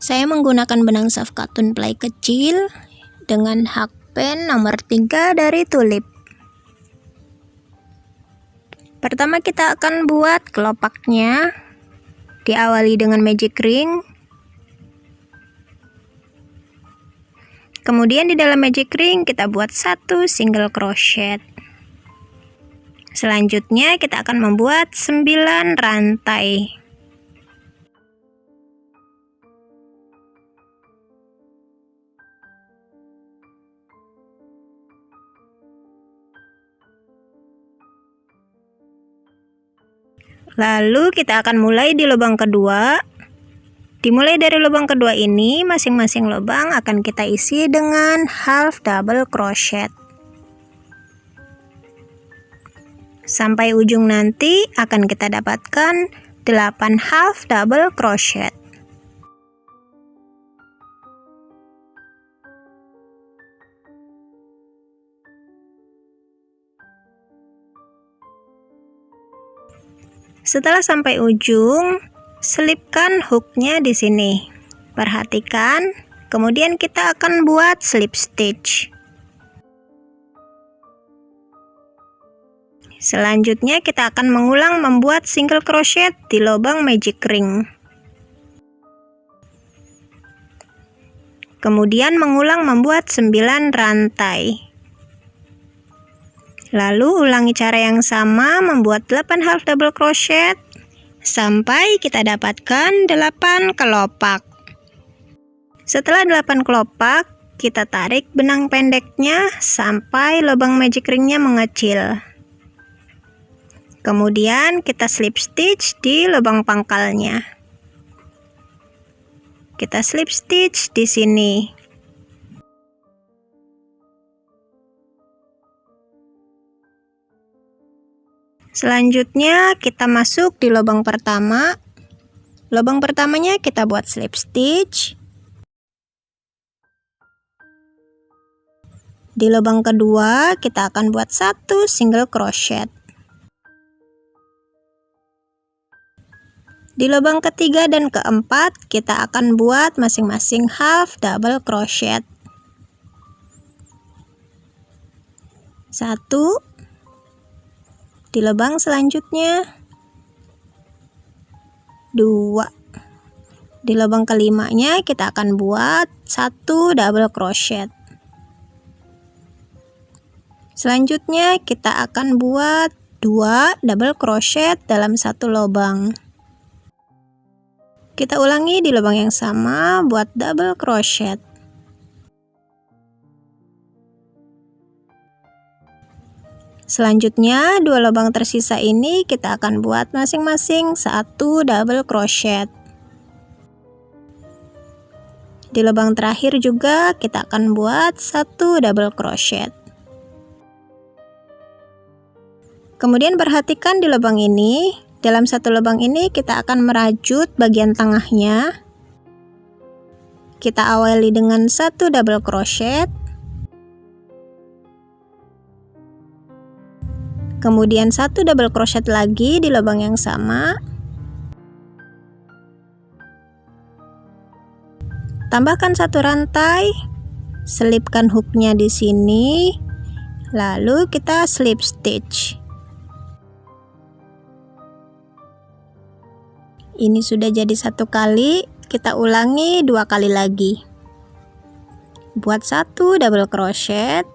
Saya menggunakan benang saf katun ply kecil dengan hakpen nomor 3 dari tulip. Pertama kita akan buat kelopaknya, diawali dengan magic ring. Kemudian di dalam magic ring kita buat 1 single crochet. Selanjutnya kita akan membuat 9 rantai. Lalu kita akan mulai di lubang kedua. Dimulai dari lubang kedua ini, masing-masing lubang akan kita isi dengan half double crochet. Sampai ujung nanti akan kita dapatkan 8 half double crochet. Setelah sampai ujung, selipkan hooknya di sini. Perhatikan, kemudian kita akan buat slip stitch. Selanjutnya kita akan mengulang membuat single crochet di lubang magic ring. Kemudian mengulang membuat 9 rantai. Lalu ulangi cara yang sama membuat 8 half double crochet sampai kita dapatkan 8 kelopak. Setelah 8 kelopak, kita tarik benang pendeknya sampai lubang magic ringnya mengecil. Kemudian kita slip stitch di lubang pangkalnya. Kita slip stitch di sini. Selanjutnya kita masuk di lubang pertama. Lubang pertamanya kita buat slip stitch. Di lubang kedua kita akan buat 1 single crochet. Di lubang ketiga dan keempat kita akan buat masing-masing half double crochet. 1. Di lubang selanjutnya 2. Di lubang kelimanya kita akan buat 1 double crochet. Selanjutnya kita akan buat 2 double crochet dalam satu lubang. Kita ulangi di lubang yang sama buat double crochet. Selanjutnya, 2 lubang tersisa ini kita akan buat masing-masing 1 double crochet. Di lubang terakhir juga kita akan buat 1 double crochet. Kemudian perhatikan di lubang ini, dalam satu lubang ini kita akan merajut bagian tengahnya. Kita awali dengan 1 double crochet. Kemudian 1 double crochet lagi di lubang yang sama. Tambahkan 1 rantai, selipkan hooknya di sini, lalu kita slip stitch. Ini sudah jadi 1 kali, kita ulangi 2 kali lagi. Buat 1 double crochet.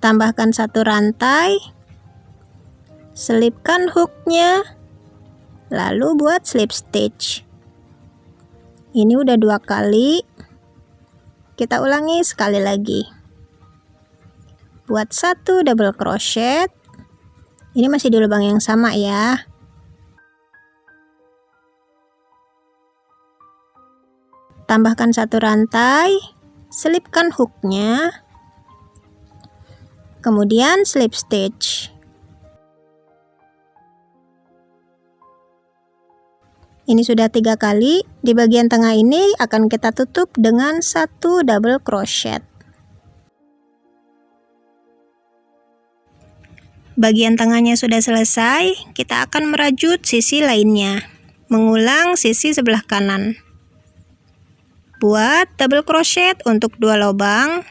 Tambahkan 1 rantai, selipkan hooknya, lalu buat slip stitch. Ini udah 2 kali, kita ulangi sekali lagi. Buat 1 double crochet, ini masih di lubang yang sama ya. Tambahkan 1 rantai, selipkan hooknya. Kemudian slip stitch. Ini sudah 3 kali. Di bagian tengah ini akan kita tutup dengan 1 double crochet. Bagian tengahnya sudah selesai, kita akan merajut sisi lainnya. Mengulang sisi sebelah kanan. Buat double crochet untuk 2 lubang.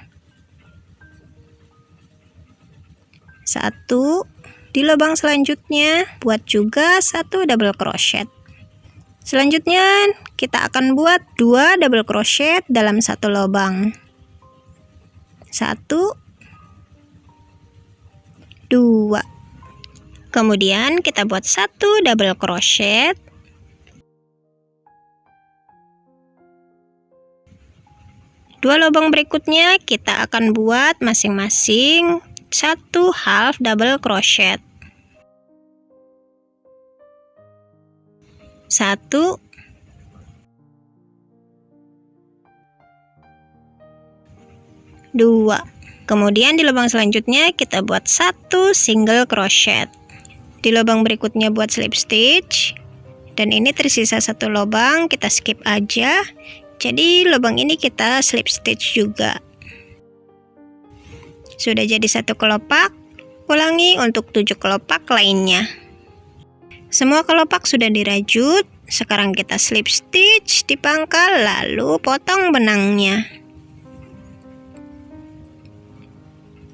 1. Di lubang selanjutnya, buat juga 1 double crochet. Selanjutnya, kita akan buat 2 double crochet dalam 1 lubang. 1, 2. Kemudian kita buat 1 double crochet. Dua lubang berikutnya kita akan buat masing-masing 1 half double crochet. 1, 2. Kemudian di lubang selanjutnya kita buat 1 single crochet. Di lubang berikutnya buat slip stitch. Dan ini tersisa 1 lubang, kita skip aja. Jadi lubang ini kita slip stitch juga. Sudah jadi 1 kelopak. Ulangi untuk 7 kelopak lainnya. Semua kelopak sudah dirajut. Sekarang kita slip stitch di pangkal, lalu potong benangnya.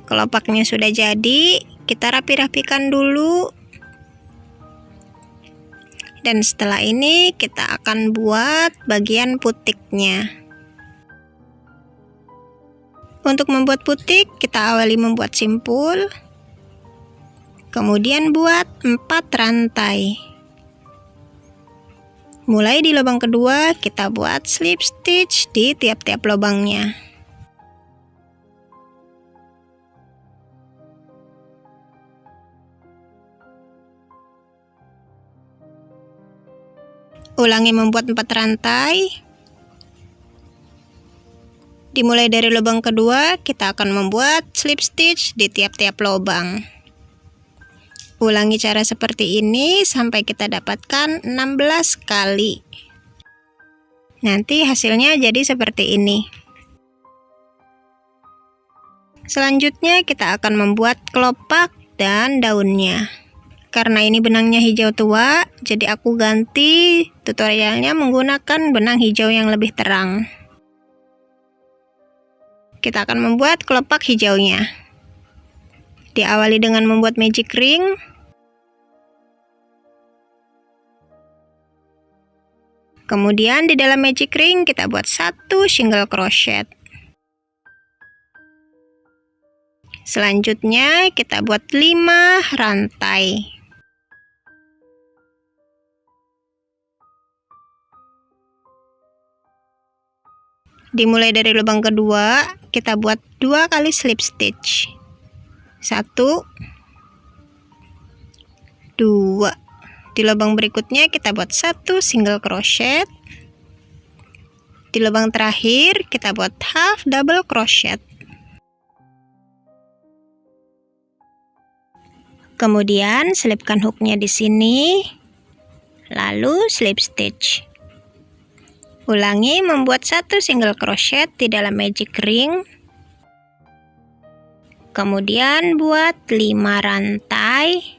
Kelopaknya sudah jadi, kita rapi-rapikan dulu. Dan setelah ini kita akan buat bagian putiknya. Untuk membuat putik, kita awali membuat simpul. Kemudian buat 4 rantai. Mulai di lubang kedua, kita buat slip stitch di tiap-tiap lubangnya. Ulangi membuat 4 rantai. Dimulai dari lubang kedua, kita akan membuat slip stitch di tiap-tiap lubang. Ulangi cara seperti ini sampai kita dapatkan 16 kali. Nanti hasilnya jadi seperti ini. Selanjutnya kita akan membuat kelopak dan daunnya. Karena ini benangnya hijau tua, jadi aku ganti tutorialnya menggunakan benang hijau yang lebih terang. Kita akan membuat kelopak hijaunya. Diawali dengan membuat magic ring. Kemudian di dalam magic ring kita buat 1 single crochet. Selanjutnya kita buat 5 rantai. Dimulai dari lubang kedua, kita buat 2 kali slip stitch. 1, 2. Di lubang berikutnya kita buat 1 single crochet. Di lubang terakhir kita buat half double crochet. Kemudian selipkan hooknya di sini, lalu slip stitch. Ulangi membuat 1 single crochet di dalam magic ring. Kemudian buat 5 rantai.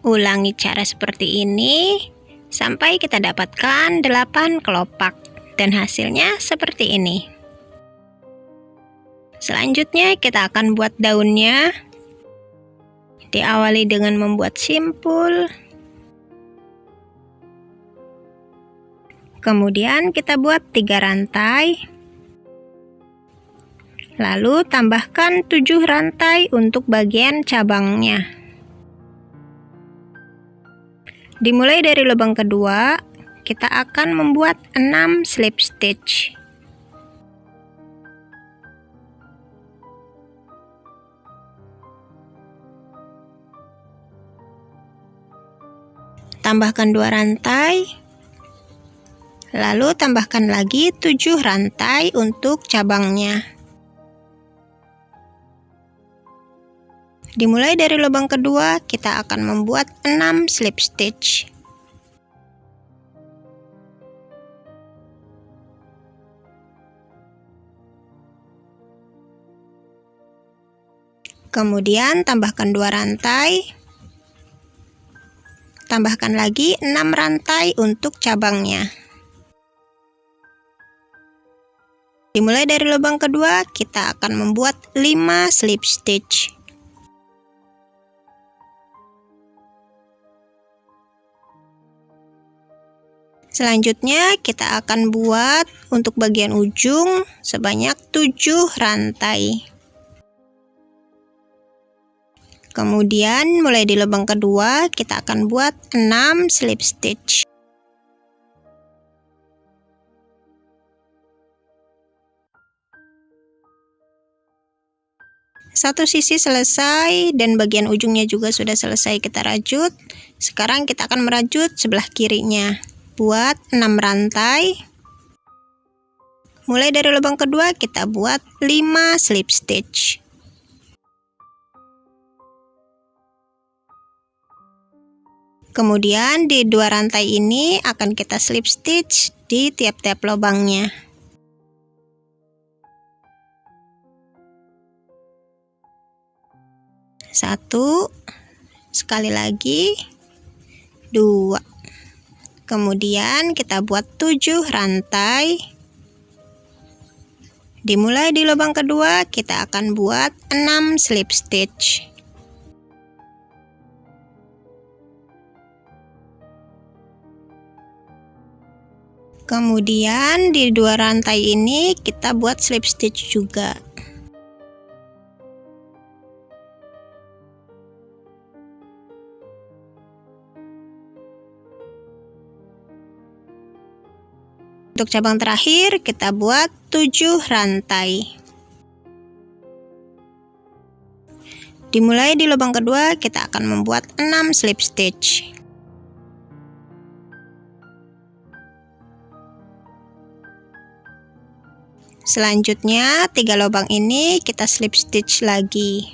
Ulangi cara seperti ini sampai kita dapatkan 8 kelopak dan hasilnya seperti ini. Selanjutnya kita akan buat daunnya. Diawali dengan membuat simpul. Kemudian kita buat 3 rantai. Lalu tambahkan 7 rantai untuk bagian cabangnya. Dimulai dari lubang kedua, kita akan membuat 6 slip stitch. Tambahkan 2 rantai. Lalu tambahkan lagi 7 rantai untuk cabangnya. Dimulai dari lubang kedua, kita akan membuat 6 slip stitch. Kemudian tambahkan 2 rantai. Tambahkan lagi 6 rantai untuk cabangnya. Dimulai dari lubang kedua, kita akan membuat 5 slip stitch. Selanjutnya kita akan buat untuk bagian ujung sebanyak 7 rantai. Kemudian mulai di lubang kedua kita akan buat 6 slip stitch. Satu sisi selesai dan bagian ujungnya juga sudah selesai kita rajut. Sekarang kita akan merajut sebelah kirinya. Buat 6 rantai. Mulai dari lubang kedua kita buat 5 slip stitch. Kemudian di 2 rantai ini akan kita slip stitch di tiap-tiap lubangnya. Satu, sekali lagi, 2. Kemudian kita buat 7 rantai. Dimulai di lubang kedua kita akan buat 6 slip stitch. Kemudian di 2 rantai ini kita buat slip stitch juga. Untuk cabang terakhir kita buat 7 rantai. Dimulai di lubang kedua kita akan membuat 6 slip stitch. Selanjutnya 3 lubang ini kita slip stitch lagi.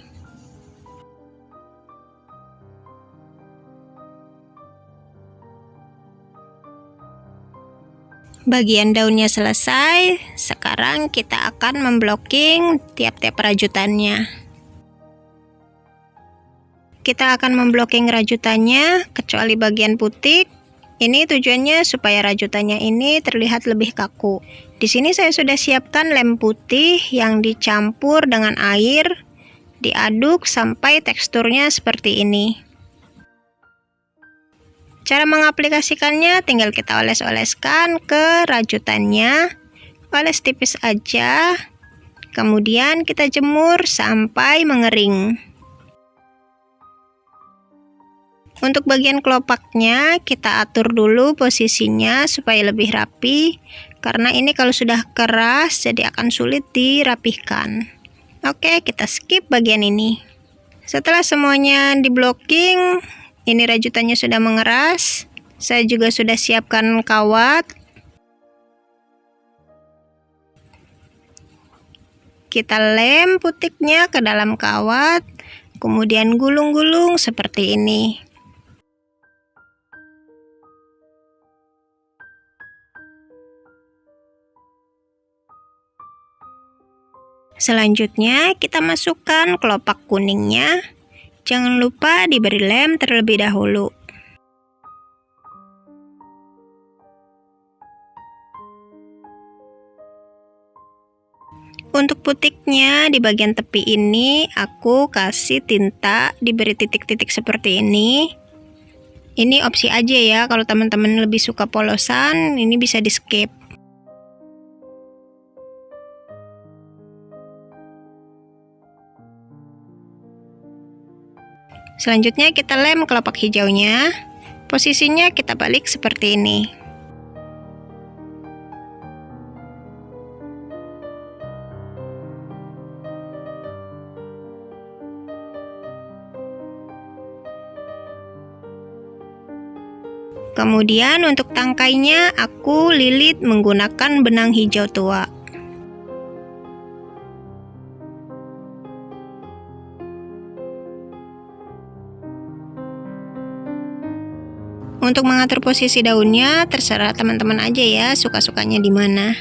Bagian daunnya selesai, sekarang kita akan memblocking tiap-tiap rajutannya. Kita akan memblocking rajutannya kecuali bagian putik. Ini tujuannya supaya rajutannya ini terlihat lebih kaku. Di sini saya sudah siapkan lem putih yang dicampur dengan air, diaduk sampai teksturnya seperti ini. Cara mengaplikasikannya tinggal kita oles-oleskan ke rajutannya, oles tipis aja, kemudian kita jemur sampai mengering. Untuk bagian kelopaknya kita atur dulu posisinya supaya lebih rapi, karena ini kalau sudah keras jadi akan sulit dirapihkan. Oke, kita skip bagian ini. Setelah semuanya di blocking, ini rajutannya sudah mengeras. Saya juga sudah siapkan kawat. Kita lem putiknya ke dalam kawat, kemudian gulung-gulung seperti ini. Selanjutnya kita masukkan kelopak kuningnya. Jangan lupa diberi lem terlebih dahulu. Untuk putiknya di bagian tepi ini aku kasih tinta diberi titik-titik seperti ini. Ini opsi aja ya, kalau teman-teman lebih suka polosan ini bisa di skip. Selanjutnya kita lem kelopak hijaunya. Posisinya kita balik seperti ini. Kemudian untuk tangkainya aku lilit menggunakan benang hijau tua. Untuk mengatur posisi daunnya terserah teman-teman aja ya, suka-sukanya di mana.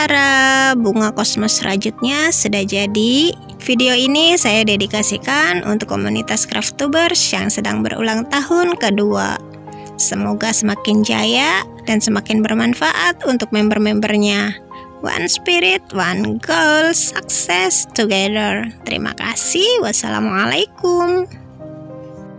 Tara, bunga kosmos rajutnya sudah jadi. Video ini saya dedikasikan untuk komunitas Craftubers yang sedang berulang tahun kedua. Semoga semakin jaya dan semakin bermanfaat untuk member-membernya. One spirit, one goal, success together. Terima kasih. Wassalamualaikum.